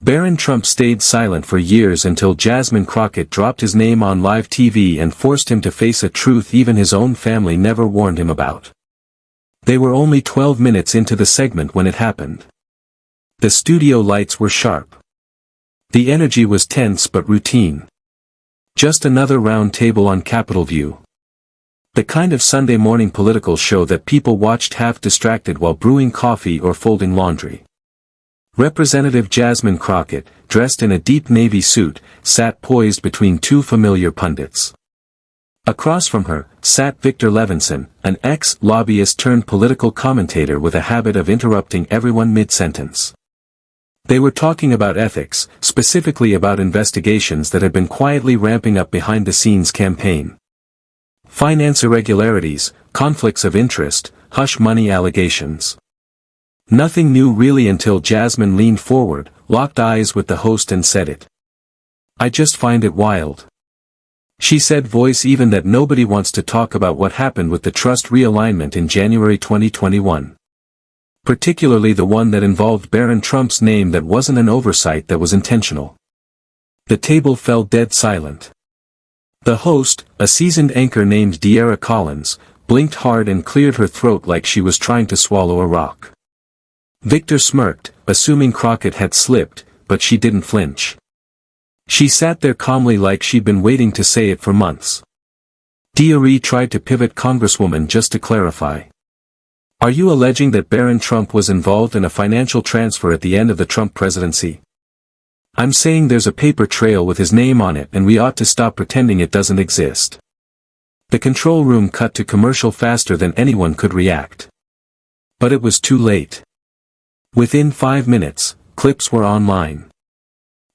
Barron Trump stayed silent for years until Jasmine Crockett dropped his name on live TV and forced him to face a truth even his own family never warned him about. They were only 12 minutes into the segment when it happened. The studio lights were sharp. The energy was tense but routine. Just another round table on Capitol View. The kind of Sunday morning political show that people watched half distracted while brewing coffee or folding laundry. Representative Jasmine Crockett, dressed in a deep navy suit, sat poised between two familiar pundits. Across from her, sat Victor Levinson, an ex-lobbyist turned political commentator with a habit of interrupting everyone mid-sentence. They were talking about ethics, specifically about investigations that had been quietly ramping up behind the scenes campaign. Finance irregularities, conflicts of interest, hush money allegations. Nothing new really until Jasmine leaned forward, locked eyes with the host and said it. "I just find it wild." She said voice even that nobody wants to talk about what happened with the trust realignment in January 2021. Particularly the one that involved Barron Trump's name that wasn't an oversight that was intentional. The table fell dead silent. The host, a seasoned anchor named De'Ara Collins, blinked hard and cleared her throat like she was trying to swallow a rock. Victor smirked, assuming Crockett had slipped, but she didn't flinch. She sat there calmly like she'd been waiting to say it for months. De'Ara tried to pivot. "Congresswoman, just to clarify. Are you alleging that Barron Trump was involved in a financial transfer at the end of the Trump presidency?" "I'm saying there's a paper trail with his name on it and we ought to stop pretending it doesn't exist." The control room cut to commercial faster than anyone could react. But it was too late. Within 5 minutes, clips were online.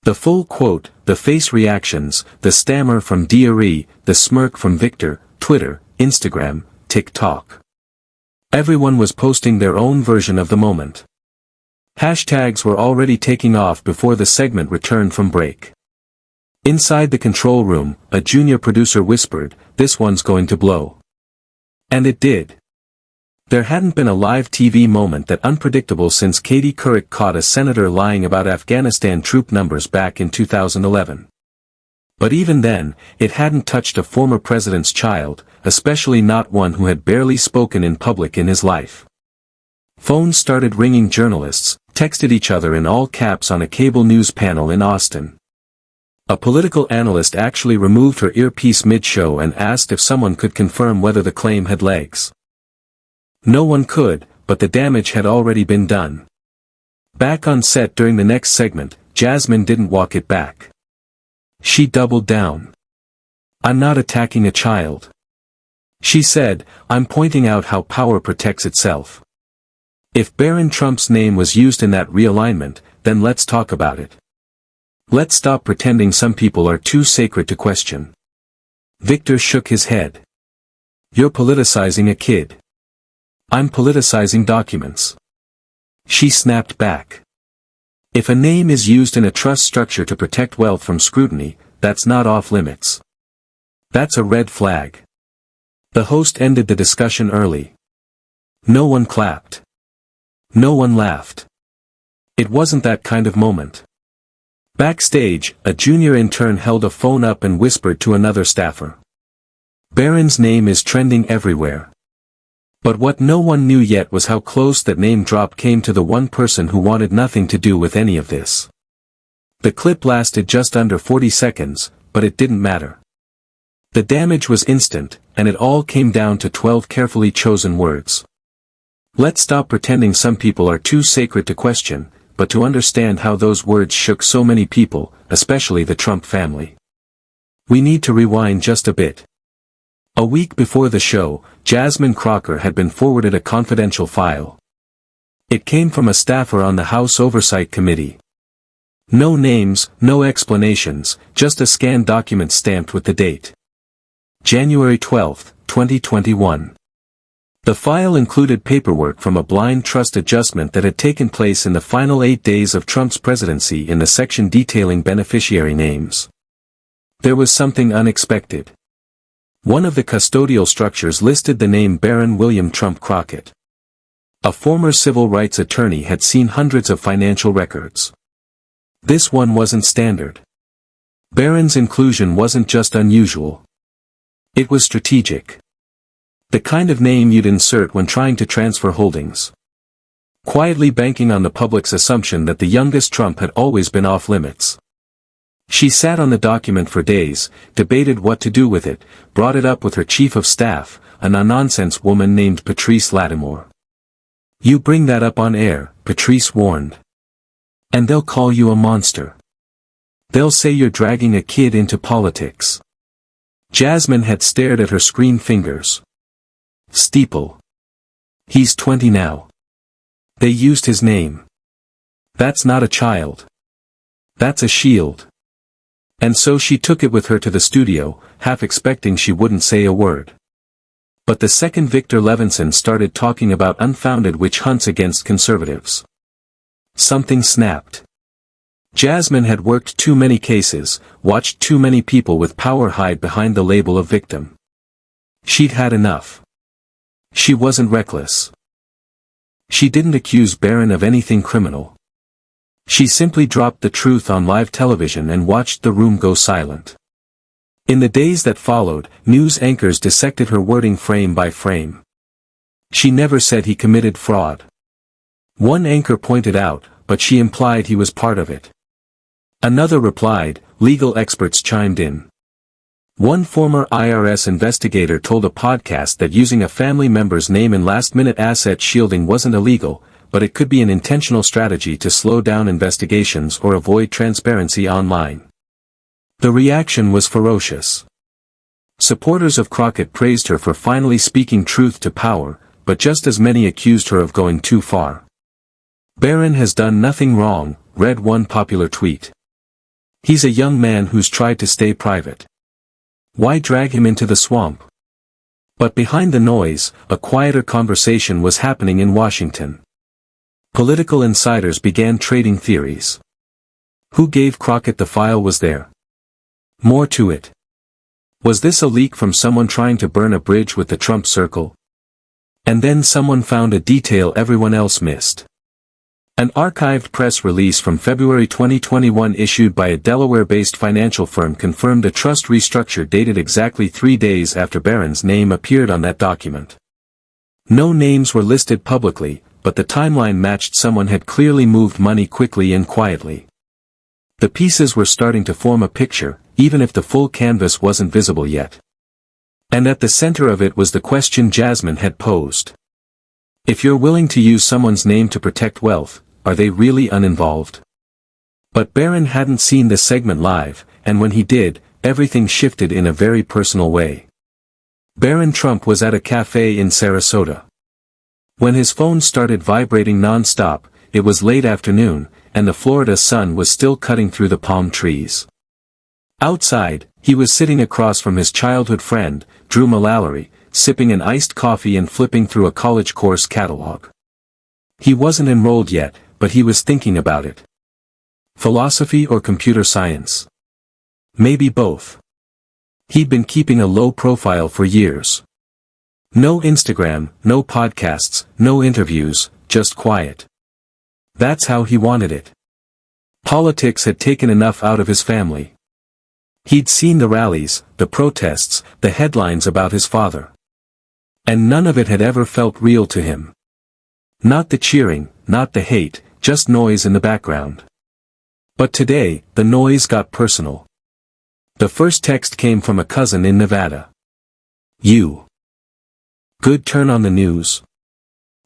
The full quote, the face reactions, the stammer from De'Ara, the smirk from Victor, Twitter, Instagram, TikTok. Everyone was posting their own version of the moment. Hashtags were already taking off before the segment returned from break. Inside the control room, a junior producer whispered, "This one's going to blow." And it did. There hadn't been a live TV moment that unpredictable since Katie Couric caught a senator lying about Afghanistan troop numbers back in 2011. But even then, it hadn't touched a former president's child, especially not one who had barely spoken in public in his life. Phones started ringing. Journalists texted each other in all caps on a cable news panel in Austin. A political analyst actually removed her earpiece mid-show and asked if someone could confirm whether the claim had legs. No one could, but the damage had already been done. Back on set during the next segment, Jasmine didn't walk it back. She doubled down. "I'm not attacking a child," she said, "I'm pointing out how power protects itself. If Barron Trump's name was used in that realignment, then let's talk about it. Let's stop pretending some people are too sacred to question." Victor shook his head. "You're politicizing a kid." "I'm politicizing documents," she snapped back. "If a name is used in a trust structure to protect wealth from scrutiny, that's not off limits. That's a red flag." The host ended the discussion early. No one clapped. No one laughed. It wasn't that kind of moment. Backstage, a junior intern held a phone up and whispered to another staffer. "Barron's name is trending everywhere." But what no one knew yet was how close that name drop came to the one person who wanted nothing to do with any of this. The clip lasted just under 40 seconds, but it didn't matter. The damage was instant, and it all came down to 12 carefully chosen words. Let's stop pretending some people are too sacred to question, but to understand how those words shook so many people, especially the Trump family. We need to rewind just a bit. A week before the show, Jasmine Crockett had been forwarded a confidential file. It came from a staffer on the House Oversight Committee. No names, no explanations, just a scanned document stamped with the date. January 12, 2021. The file included paperwork from a blind trust adjustment that had taken place in the final 8 days of Trump's presidency in the section detailing beneficiary names. There was something unexpected. One of the custodial structures listed the name Barron William Trump Crockett. A former civil rights attorney had seen hundreds of financial records. This one wasn't standard. Barron's inclusion wasn't just unusual. It was strategic. The kind of name you'd insert when trying to transfer holdings. Quietly banking on the public's assumption that the youngest Trump had always been off limits. She sat on the document for days, debated what to do with it, brought it up with her chief of staff, a no-nonsense woman named Patrice Lattimore. You bring that up on air, Patrice warned. And they'll call you a monster. They'll say you're dragging a kid into politics. Jasmine had stared at her screen fingers. Steeple. He's 20 now. They used his name. That's not a child. That's a shield. And so she took it with her to the studio, half expecting she wouldn't say a word. But the second Victor Levinson started talking about unfounded witch hunts against conservatives. Something snapped. Jasmine had worked too many cases, watched too many people with power hide behind the label of victim. She'd had enough. She wasn't reckless. She didn't accuse Barron of anything criminal. She simply dropped the truth on live television and watched the room go silent. In the days that followed, news anchors dissected her wording frame by frame. She never said he committed fraud. One anchor pointed out, but she implied he was part of it. Another replied, legal experts chimed in. One former IRS investigator told a podcast that using a family member's name in last-minute asset shielding wasn't illegal, but it could be an intentional strategy to slow down investigations or avoid transparency online. The reaction was ferocious. Supporters of Crockett praised her for finally speaking truth to power, but just as many accused her of going too far. Barron has done nothing wrong, read one popular tweet. He's a young man who's tried to stay private. Why drag him into the swamp? But behind the noise, a quieter conversation was happening in Washington. Political insiders began trading theories. Who gave Crockett the file was there? More to it. Was this a leak from someone trying to burn a bridge with the Trump circle? And then someone found a detail everyone else missed. An archived press release from February 2021 issued by a Delaware-based financial firm confirmed a trust restructure dated exactly 3 days after Barron's name appeared on that document. No names were listed publicly, but the timeline matched someone had clearly moved money quickly and quietly. The pieces were starting to form a picture, even if the full canvas wasn't visible yet. And at the center of it was the question Jasmine had posed. If you're willing to use someone's name to protect wealth, are they really uninvolved? But Barron hadn't seen the segment live, and when he did, everything shifted in a very personal way. Barron Trump was at a cafe in Sarasota. When his phone started vibrating non-stop, it was late afternoon, and the Florida sun was still cutting through the palm trees. Outside, he was sitting across from his childhood friend, Drew Mullally, sipping an iced coffee and flipping through a college course catalog. He wasn't enrolled yet, but he was thinking about it. Philosophy or computer science? Maybe both. He'd been keeping a low profile for years. No Instagram, no podcasts, no interviews, just quiet. That's how he wanted it. Politics had taken enough out of his family. He'd seen the rallies, the protests, the headlines about his father. And none of it had ever felt real to him. Not the cheering, not the hate, just noise in the background. But today, the noise got personal. The first text came from a cousin in Nevada. You. Good, turn on the news.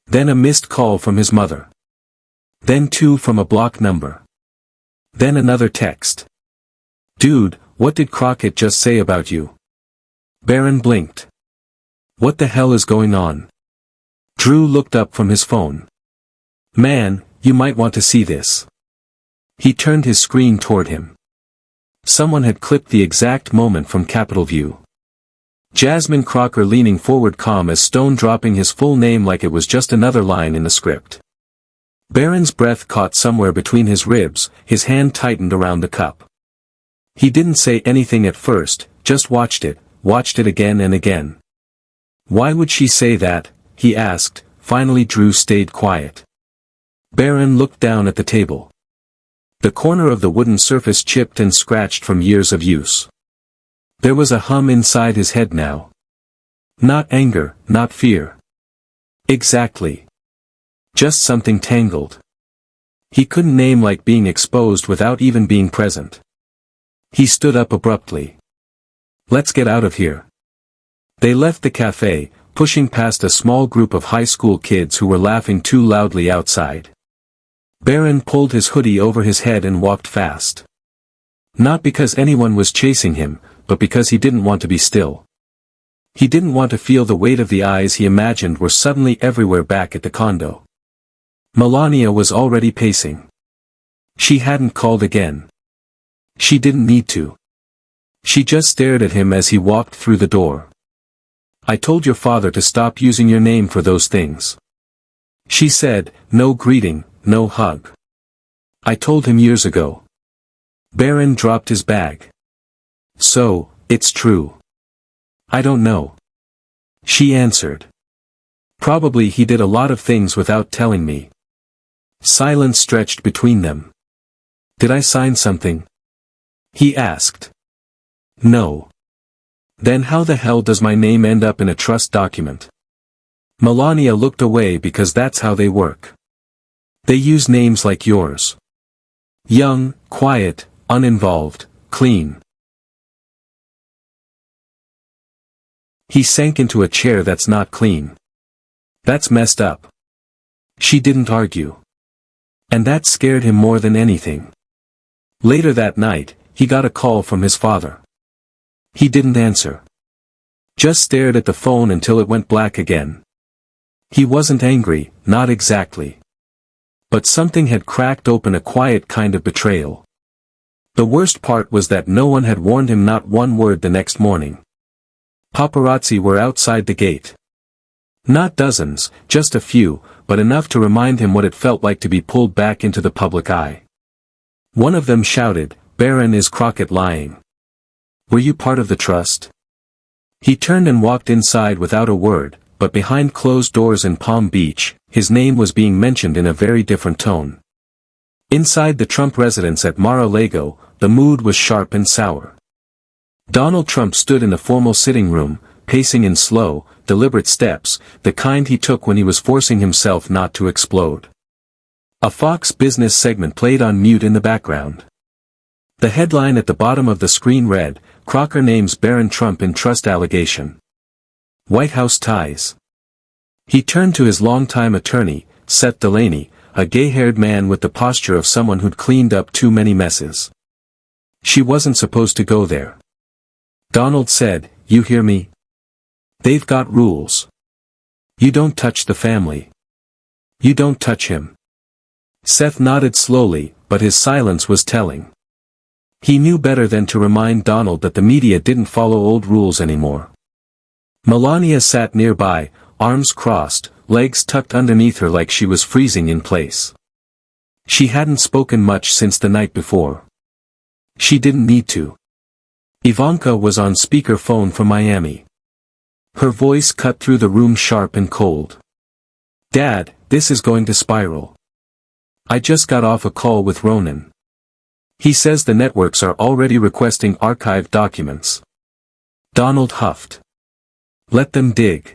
Then a missed call from his mother. Then 2 from a block number. Then another text. Dude, what did Crockett just say about you? Barron blinked. What the hell is going on? Drew looked up from his phone. Man, you might want to see this. He turned his screen toward him. Someone had clipped the exact moment from Capitol View. Jasmine Crockett leaning forward calm as stone, dropping his full name like it was just another line in the script. Barron's breath caught somewhere between his ribs, his hand tightened around the cup. He didn't say anything at first, just watched it again and again. Why would she say that? He asked. Finally Drew stayed quiet. Barron looked down at the table. The corner of the wooden surface chipped and scratched from years of use. There was a hum inside his head now. Not anger, not fear. Exactly. Just something tangled. He couldn't name like being exposed without even being present. He stood up abruptly. Let's get out of here. They left the cafe, pushing past a small group of high school kids who were laughing too loudly outside. Barron pulled his hoodie over his head and walked fast. Not because anyone was chasing him, but because he didn't want to be still. He didn't want to feel the weight of the eyes he imagined were suddenly everywhere back at the condo. Melania was already pacing. She hadn't called again. She didn't need to. She just stared at him as he walked through the door. I told your father to stop using your name for those things. She said, no greeting, no hug. I told him years ago. Barron dropped his bag. So, it's true. I don't know. She answered. Probably he did a lot of things without telling me. Silence stretched between them. Did I sign something? He asked. No. Then how the hell does my name end up in a trust document? Melania looked away because that's how they work. They use names like yours. Young, quiet, uninvolved, clean. He sank into a chair. That's not clean. That's messed up. She didn't argue. And that scared him more than anything. Later that night, he got a call from his father. He didn't answer. Just stared at the phone until it went black again. He wasn't angry, not exactly. But something had cracked open, a quiet kind of betrayal. The worst part was that no one had warned him, not one word the next morning. Paparazzi were outside the gate. Not dozens, just a few, but enough to remind him what it felt like to be pulled back into the public eye. One of them shouted, Barron, is Crockett lying? Were you part of the trust? He turned and walked inside without a word, but behind closed doors in Palm Beach, his name was being mentioned in a very different tone. Inside the Trump residence at Mar-a-Lago, the mood was sharp and sour. Donald Trump stood in the formal sitting room, pacing in slow, deliberate steps, the kind he took when he was forcing himself not to explode. A Fox Business segment played on mute in the background. The headline at the bottom of the screen read, Crocker names Barron Trump in trust allegation. White House ties. He turned to his longtime attorney, Seth Delaney, a gay-haired man with the posture of someone who'd cleaned up too many messes. She wasn't supposed to go there. Donald said, you hear me? They've got rules. You don't touch the family. You don't touch him. Seth nodded slowly, but his silence was telling. He knew better than to remind Donald that the media didn't follow old rules anymore. Melania sat nearby, arms crossed, legs tucked underneath her like she was freezing in place. She hadn't spoken much since the night before. She didn't need to. Ivanka was on speakerphone from Miami. Her voice cut through the room sharp and cold. Dad, this is going to spiral. I just got off a call with Ronan. He says the networks are already requesting archived documents. Donald huffed. Let them dig.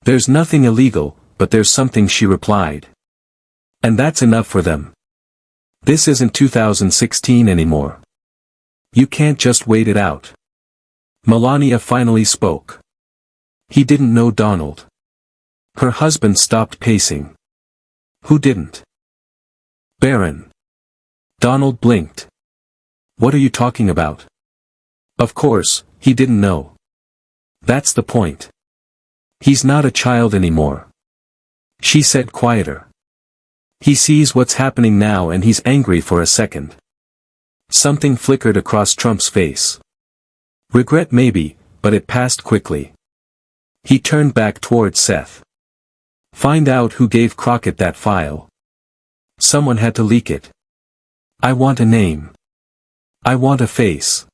There's nothing illegal, but there's something, she replied. And that's enough for them. This isn't 2016 anymore. You can't just wait it out. Melania finally spoke. He didn't know Donald. Her husband stopped pacing. Who didn't? Barron. Donald blinked. What are you talking about? Of course, he didn't know. That's the point. He's not a child anymore. She said quieter. He sees what's happening now and he's angry for a second. Something flickered across Trump's face. Regret maybe, but it passed quickly. He turned back toward Seth. Find out who gave Crockett that file. Someone had to leak it. I want a name. I want a face.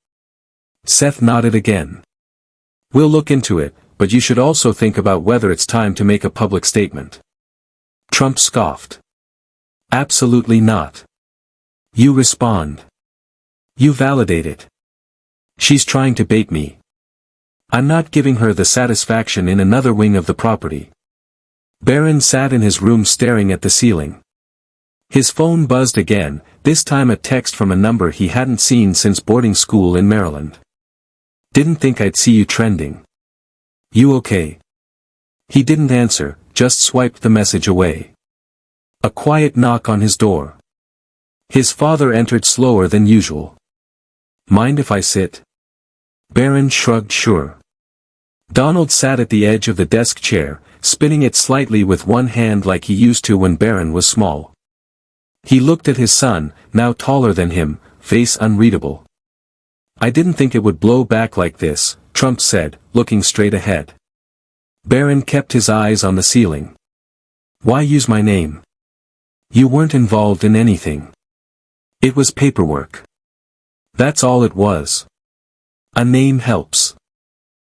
Seth nodded again. We'll look into it, but you should also think about whether it's time to make a public statement. Trump scoffed. Absolutely not. You respond. You validate it. She's trying to bait me. I'm not giving her the satisfaction in another wing of the property. Barron sat in his room staring at the ceiling. His phone buzzed again, this time a text from a number he hadn't seen since boarding school in Maryland. Didn't think I'd see you trending. You okay? He didn't answer, just swiped the message away. A quiet knock on his door. His father entered slower than usual. Mind if I sit? Barron shrugged sure. Donald sat at the edge of the desk chair, spinning it slightly with one hand like he used to when Barron was small. He looked at his son, now taller than him, face unreadable. I didn't think it would blow back like this, Trump said, looking straight ahead. Barron kept his eyes on the ceiling. Why use my name? You weren't involved in anything. It was paperwork. That's all it was. A name helps.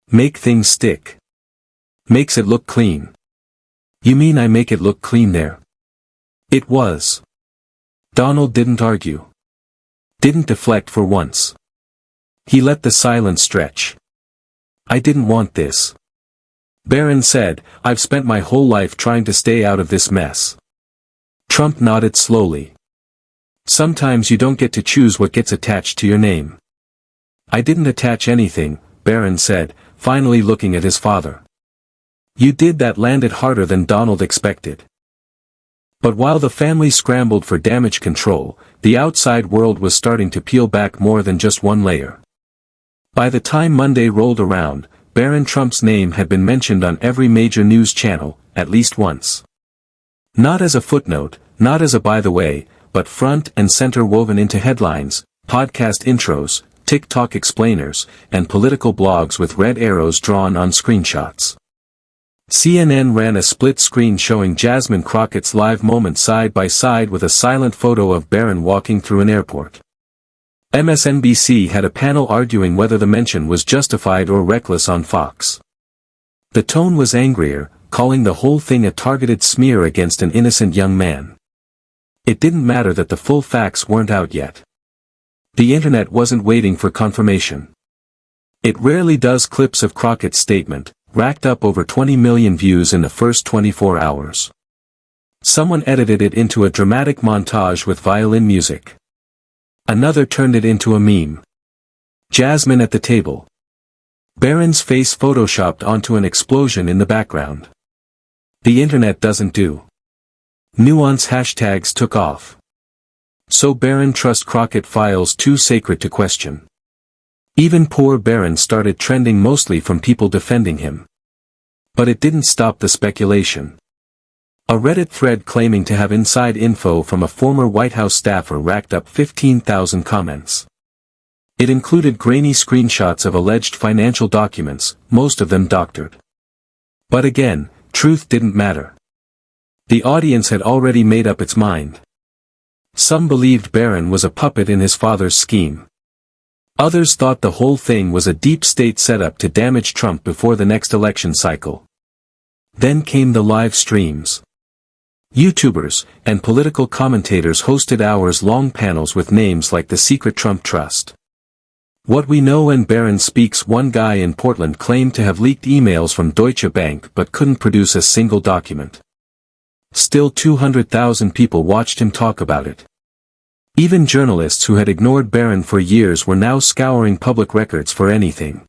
Make things stick. Makes it look clean. You mean I make it look clean there? It was. Donald didn't argue. Didn't deflect for once. He let the silence stretch. I didn't want this. Barron said, I've spent my whole life trying to stay out of this mess. Trump nodded slowly. Sometimes you don't get to choose what gets attached to your name. I didn't attach anything, Barron said, finally looking at his father. You did. That landed harder than Donald expected. But while the family scrambled for damage control, the outside world was starting to peel back more than just one layer. By the time Monday rolled around, Barron Trump's name had been mentioned on every major news channel, at least once. Not as a footnote, not as a by the way, but front and center, woven into headlines, podcast intros, TikTok explainers, and political blogs with red arrows drawn on screenshots. CNN ran a split screen showing Jasmine Crockett's live moment side by side with a silent photo of Barron walking through an airport. MSNBC had a panel arguing whether the mention was justified or reckless on Fox. The tone was angrier, calling the whole thing a targeted smear against an innocent young man. It didn't matter that the full facts weren't out yet. The internet wasn't waiting for confirmation. It rarely does. Clips of Crockett's statement racked up over 20 million views in the first 24 hours. Someone edited it into a dramatic montage with violin music. Another turned it into a meme. Jasmine at the table. Barron's face photoshopped onto an explosion in the background. The internet doesn't do. Nuance hashtags took off. So Barron trust Crockett files too sacred to question. Even poor Barron started trending mostly from people defending him. But it didn't stop the speculation. A Reddit thread claiming to have inside info from a former White House staffer racked up 15,000 comments. It included grainy screenshots of alleged financial documents, most of them doctored. But again, truth didn't matter. The audience had already made up its mind. Some believed Barron was a puppet in his father's scheme. Others thought the whole thing was a deep state setup to damage Trump before the next election cycle. Then came the live streams. YouTubers and political commentators hosted hours-long panels with names like the Secret Trump Trust. What we know. And Barron speaks. One guy in Portland claimed to have leaked emails from Deutsche Bank but couldn't produce a single document. Still 200,000 people watched him talk about it. Even journalists who had ignored Barron for years were now scouring public records for anything.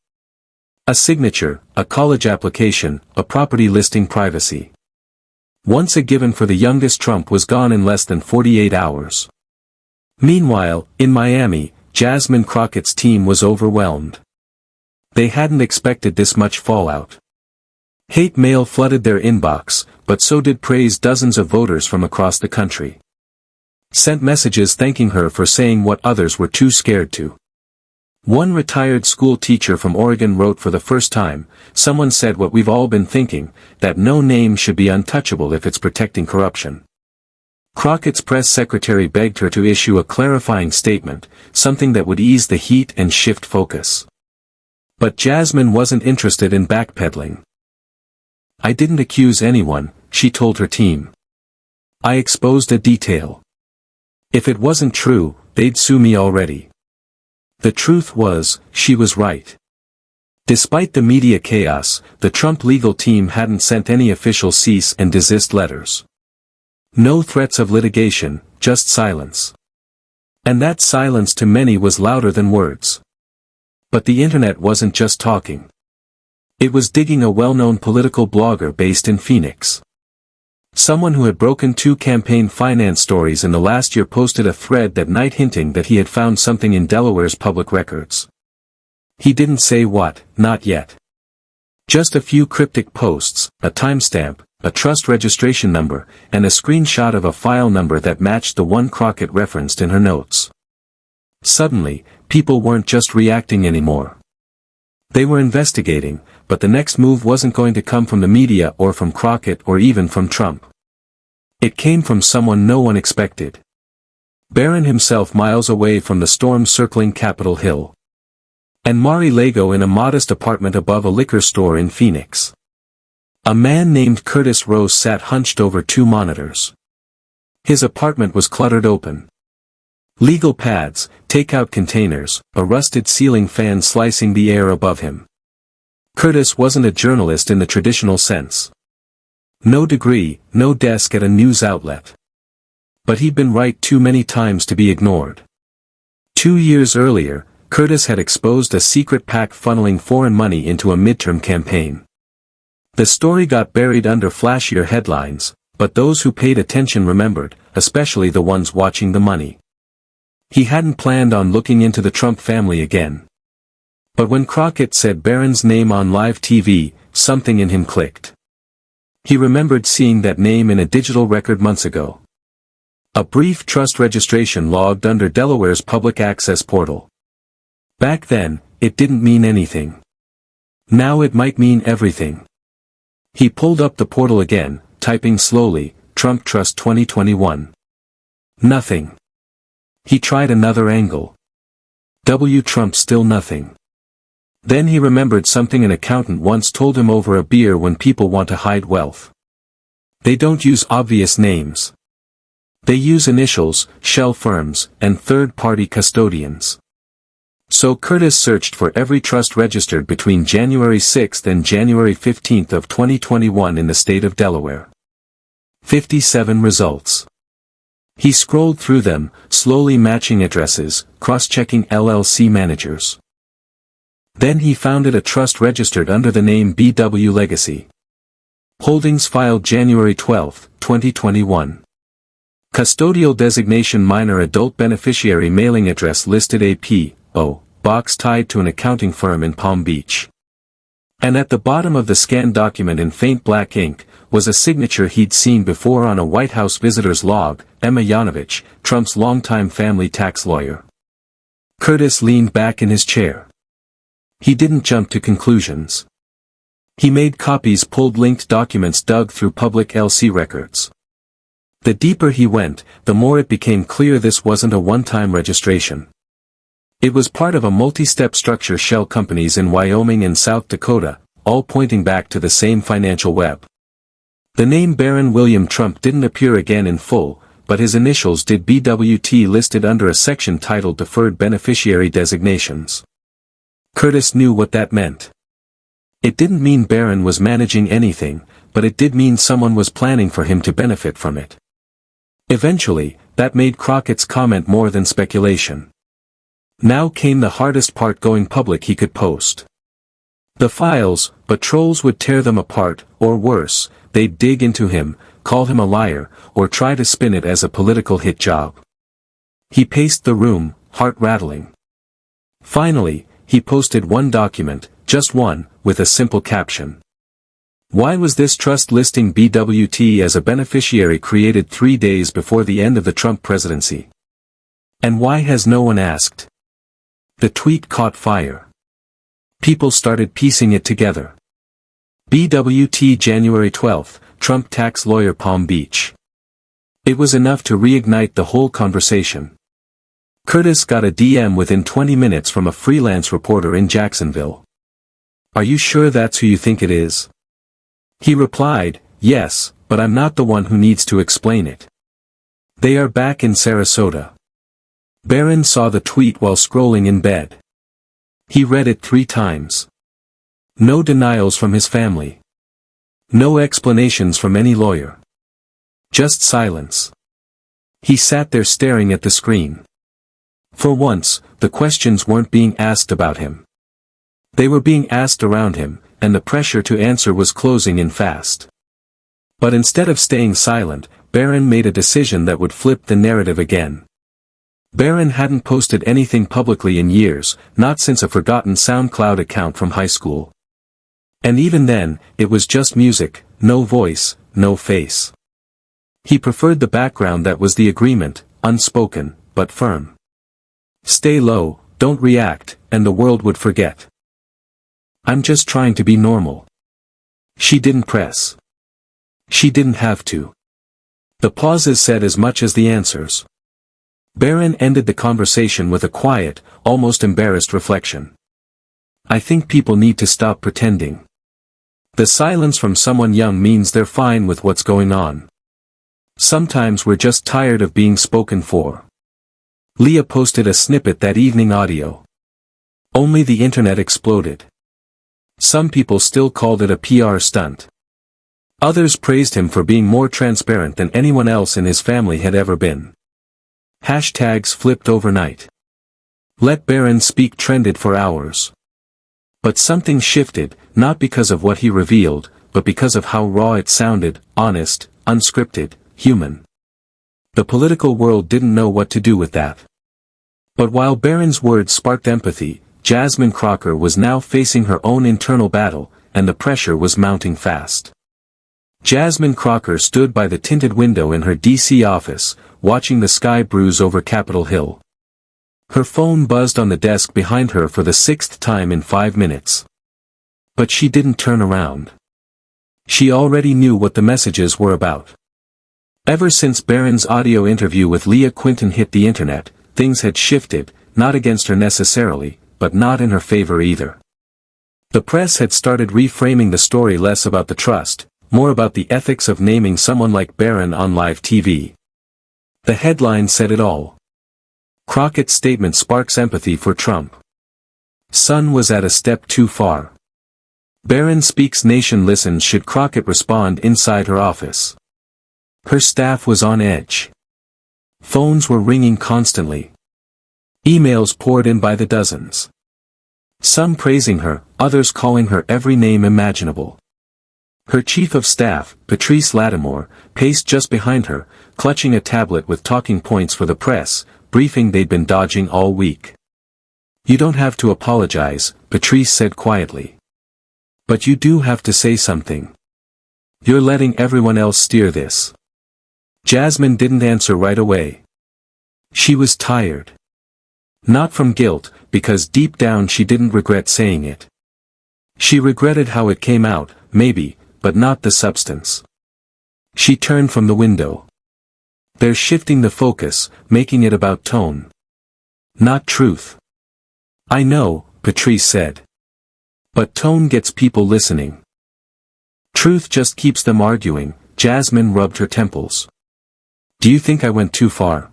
A signature, a college application, a property listing. Privacy. Once a given for the youngest Trump was gone in less than 48 hours. Meanwhile, in Miami, Jasmine Crockett's team was overwhelmed. They hadn't expected this much fallout. Hate mail flooded their inbox, but so did praise. Dozens of voters from across the country sent messages thanking her for saying what others were too scared to. One retired school teacher from Oregon wrote, for the first time, someone said what we've all been thinking, that no name should be untouchable if it's protecting corruption. Crockett's press secretary begged her to issue a clarifying statement, something that would ease the heat and shift focus. But Jasmine wasn't interested in backpedaling. I didn't accuse anyone, she told her team. I exposed a detail. If it wasn't true, they'd sue me already. The truth was, she was right. Despite the media chaos, the Trump legal team hadn't sent any official cease and desist letters. No threats of litigation, just silence. And that silence to many was louder than words. But the internet wasn't just talking. It was digging. A well-known political blogger based in Phoenix. Someone who had broken 2 campaign finance stories in the last year posted a thread that night hinting that he had found something in Delaware's public records. He didn't say what, not yet. Just a few cryptic posts, a timestamp, a trust registration number, and a screenshot of a file number that matched the one Crockett referenced in her notes. Suddenly, people weren't just reacting anymore. They were investigating, but the next move wasn't going to come from the media or from Crockett or even from Trump. It came from someone no one expected. Barron himself, miles away from the storm circling Capitol Hill. And Mar-a-Lago in a modest apartment above a liquor store in Phoenix. A man named Curtis Rose sat hunched over 2 monitors. His apartment was cluttered open. Legal pads, takeout containers, a rusted ceiling fan slicing the air above him. Curtis wasn't a journalist in the traditional sense. No degree, no desk at a news outlet. But he'd been right too many times to be ignored. 2 years earlier, Curtis had exposed a secret pact funneling foreign money into a midterm campaign. The story got buried under flashier headlines, but those who paid attention remembered, especially the ones watching the money. He hadn't planned on looking into the Trump family again. But when Crockett said Barron's name on live TV, something in him clicked. He remembered seeing that name in a digital record months ago. A brief trust registration logged under Delaware's public access portal. Back then, it didn't mean anything. Now it might mean everything. He pulled up the portal again, typing slowly, Trump Trust 2021. Nothing. He tried another angle. W. Trump, still nothing. Then he remembered something an accountant once told him over a beer: when people want to hide wealth, they don't use obvious names. They use initials, shell firms, and third-party custodians. So Curtis searched for every trust registered between January 6 and January 15 of 2021 in the state of Delaware. 57 results. He scrolled through them, slowly matching addresses, cross-checking LLC managers. Then he founded a trust registered under the name BW Legacy Holdings, filed January 12, 2021. Custodial designation: minor adult beneficiary, mailing address listed AP, box tied to an accounting firm in Palm Beach. And at the bottom of the scanned document in faint black ink, was a signature he'd seen before on a White House visitor's log: Emma Yanovich, Trump's longtime family tax lawyer. Curtis leaned back in his chair. He didn't jump to conclusions. He made copies, pulled linked documents, dug through public LC records. The deeper he went, the more it became clear this wasn't a one-time registration. It was part of a multi-step structure: shell companies in Wyoming and South Dakota, all pointing back to the same financial web. The name Barron William Trump didn't appear again in full, but his initials did: BWT, listed under a section titled Deferred Beneficiary Designations. Curtis knew what that meant. It didn't mean Barron was managing anything, but it did mean someone was planning for him to benefit from it. Eventually, that made Crockett's comment more than speculation. Now came the hardest part: going public. He could post the files, but trolls would tear them apart, or worse, they'd dig into him, call him a liar, or try to spin it as a political hit job. He paced the room, heart rattling. Finally, he posted one document, just one, with a simple caption. Why was this trust listing BWT as a beneficiary created 3 days before the end of the Trump presidency? And why has no one asked? The tweet caught fire. People started piecing it together. BWT, January 12, Trump tax lawyer, Palm Beach. It was enough to reignite the whole conversation. Curtis got a DM within 20 minutes from a freelance reporter in Jacksonville. "Are you sure that's who you think it is?" He replied, "Yes, but I'm not the one who needs to explain it. They are back in Sarasota. Barron saw the tweet while scrolling in bed. He read it 3 times. No denials from his family. No explanations from any lawyer. Just silence. He sat there staring at the screen. For once, the questions weren't being asked about him. They were being asked around him, and the pressure to answer was closing in fast. But instead of staying silent, Barron made a decision that would flip the narrative again. Barron hadn't posted anything publicly in years, not since a forgotten SoundCloud account from high school. And even then, it was just music, no voice, no face. He preferred the background that was the agreement, unspoken, but firm. Stay low, don't react, and the world would forget. I'm just trying to be normal. She didn't press. She didn't have to. The pauses said as much as the answers. Barron ended the conversation with a quiet, almost embarrassed reflection. I think people need to stop pretending. The silence from someone young means they're fine with what's going on. Sometimes we're just tired of being spoken for. Leah posted a snippet that evening audio. Only the internet exploded. Some people still called it a PR stunt. Others praised him for being more transparent than anyone else in his family had ever been. Hashtags flipped overnight. Let Barron speak trended for hours. But something shifted, not because of what he revealed, but because of how raw it sounded, honest, unscripted, human. The political world didn't know what to do with that. But while Barron's words sparked empathy, Jasmine Crockett was now facing her own internal battle, and the pressure was mounting fast. Jasmine Crockett stood by the tinted window in her D.C. office, watching the sky bruise over Capitol Hill. Her phone buzzed on the desk behind her for the 6th time in 5 minutes. But she didn't turn around. She already knew what the messages were about. Ever since Barron's audio interview with Leah Quinton hit the internet, things had shifted, not against her necessarily, but not in her favor either. The press had started reframing the story less about the trust, more about the ethics of naming someone like Barron on live TV. The headline said it all. Crockett's statement sparks empathy for Trump. Son was at a step too far. Barron speaks nation listens should Crockett respond inside her office. Her staff was on edge. Phones were ringing constantly. Emails poured in by the dozens. Some praising her, others calling her every name imaginable. Her chief of staff, Patrice Lattimore, paced just behind her, clutching a tablet with talking points for the press, briefing they'd been dodging all week. You don't have to apologize, Patrice said quietly. But you do have to say something. You're letting everyone else steer this. Jasmine didn't answer right away. She was tired. Not from guilt, because deep down she didn't regret saying it. She regretted how it came out, maybe, but not the substance. She turned from the window. They're shifting the focus, making it about tone. Not truth. I know, Patrice said. But tone gets people listening. Truth just keeps them arguing. Jasmine rubbed her temples. Do you think I went too far?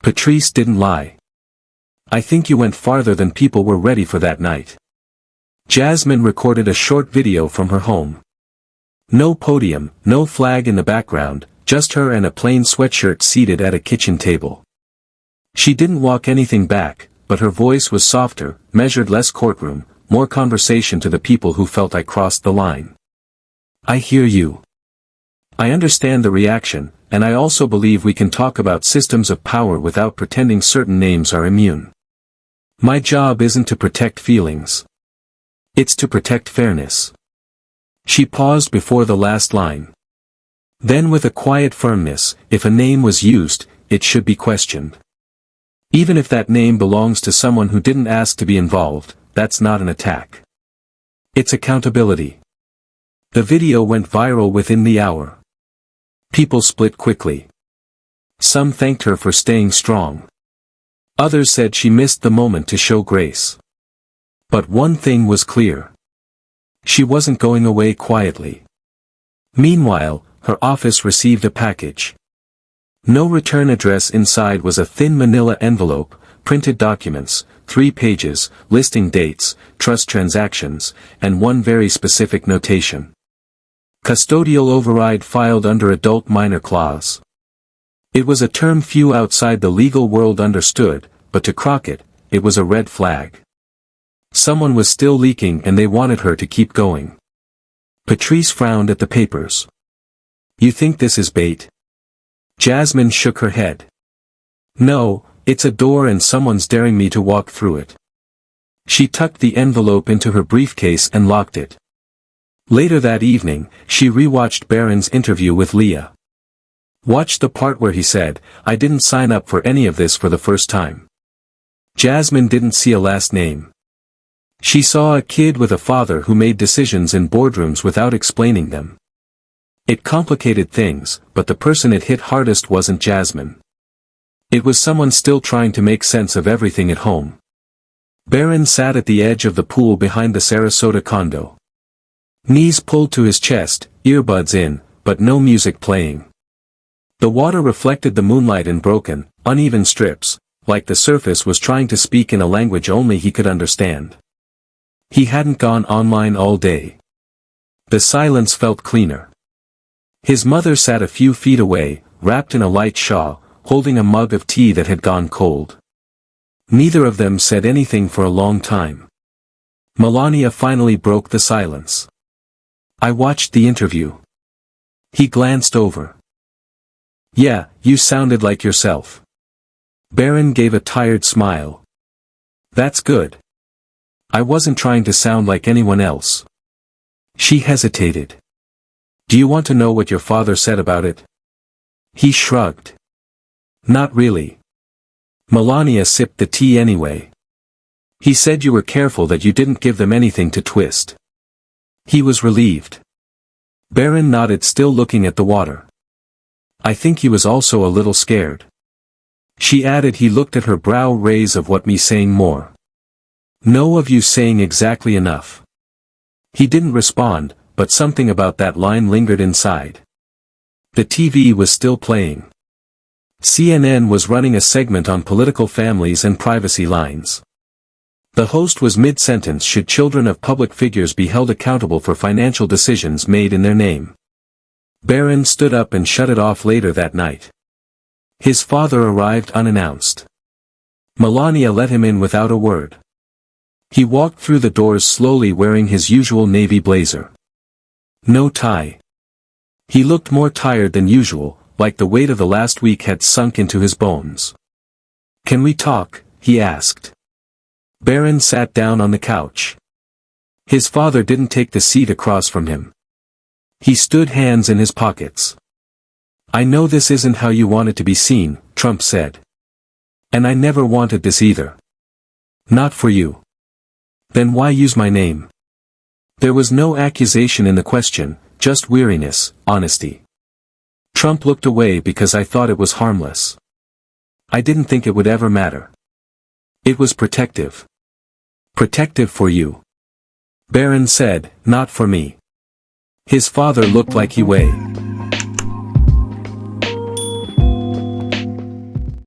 Patrice didn't lie. I think you went farther than people were ready for that night. Jasmine recorded a short video from her home. No podium, no flag in the background, just her and a plain sweatshirt seated at a kitchen table. She didn't walk anything back, but her voice was softer, measured less courtroom, more conversation to the people who felt I crossed the line. I hear you. I understand the reaction, and I also believe we can talk about systems of power without pretending certain names are immune. My job isn't to protect feelings. It's to protect fairness. She paused before the last line. Then with a quiet firmness, if a name was used, it should be questioned. Even if that name belongs to someone who didn't ask to be involved, that's not an attack. It's accountability. The video went viral within the hour. People split quickly. Some thanked her for staying strong. Others said she missed the moment to show grace. But one thing was clear. She wasn't going away quietly. Meanwhile, her office received a package. No return address. Inside was a thin manila envelope, printed documents, 3 pages, listing dates, trust transactions, and one very specific notation. Custodial override filed under adult minor clause. It was a term few outside the legal world understood, but to Crockett, it was a red flag. Someone was still leaking and they wanted her to keep going. Patrice frowned at the papers. "You think this is bait?" Jasmine shook her head. "No, it's a door and someone's daring me to walk through it." She tucked the envelope into her briefcase and locked it. Later that evening, she rewatched Barron's interview with Leah. Watched the part where he said, "I didn't sign up for any of this for the first time." Jasmine didn't see a last name. She saw a kid with a father who made decisions in boardrooms without explaining them. It complicated things, but the person it hit hardest wasn't Jasmine. It was someone still trying to make sense of everything at home. Barron sat at the edge of the pool behind the Sarasota condo. Knees pulled to his chest, earbuds in, but no music playing. The water reflected the moonlight in broken, uneven strips, like the surface was trying to speak in a language only he could understand. He hadn't gone online all day. The silence felt cleaner. His mother sat a few feet away, wrapped in a light shawl, holding a mug of tea that had gone cold. Neither of them said anything for a long time. Melania finally broke the silence. "I watched the interview." He glanced over. "Yeah, you sounded like yourself." Barron gave a tired smile. "That's good. I wasn't trying to sound like anyone else." She hesitated. "Do you want to know what your father said about it?" He shrugged. "Not really." Melania sipped the tea anyway. "He said you were careful that you didn't give them anything to twist." He was relieved. Barron nodded, still looking at the water. "I think he was also a little scared." She added he looked at her brow raise of what me saying more. "No of you saying exactly enough." He didn't respond, but something about that line lingered inside. The TV was still playing. CNN was running a segment on political families and privacy lines. The host was mid-sentence: should children of public figures be held accountable for financial decisions made in their name? Barron stood up and shut it off later that night. His father arrived unannounced. Melania let him in without a word. He walked through the doors slowly, wearing his usual navy blazer. No tie. He looked more tired than usual, like the weight of the last week had sunk into his bones. "Can we talk?" he asked. Barron sat down on the couch. His father didn't take the seat across from him. He stood, hands in his pockets. "I know this isn't how you want it to be seen," Trump said. "And I never wanted this either. Not for you. Then why use my name?" There was no accusation in the question, just weariness, honesty. Trump looked away. "Because I thought it was harmless. I didn't think it would ever matter. It was protective." "Protective for you," Barron said, "not for me." His father looked like he weighed.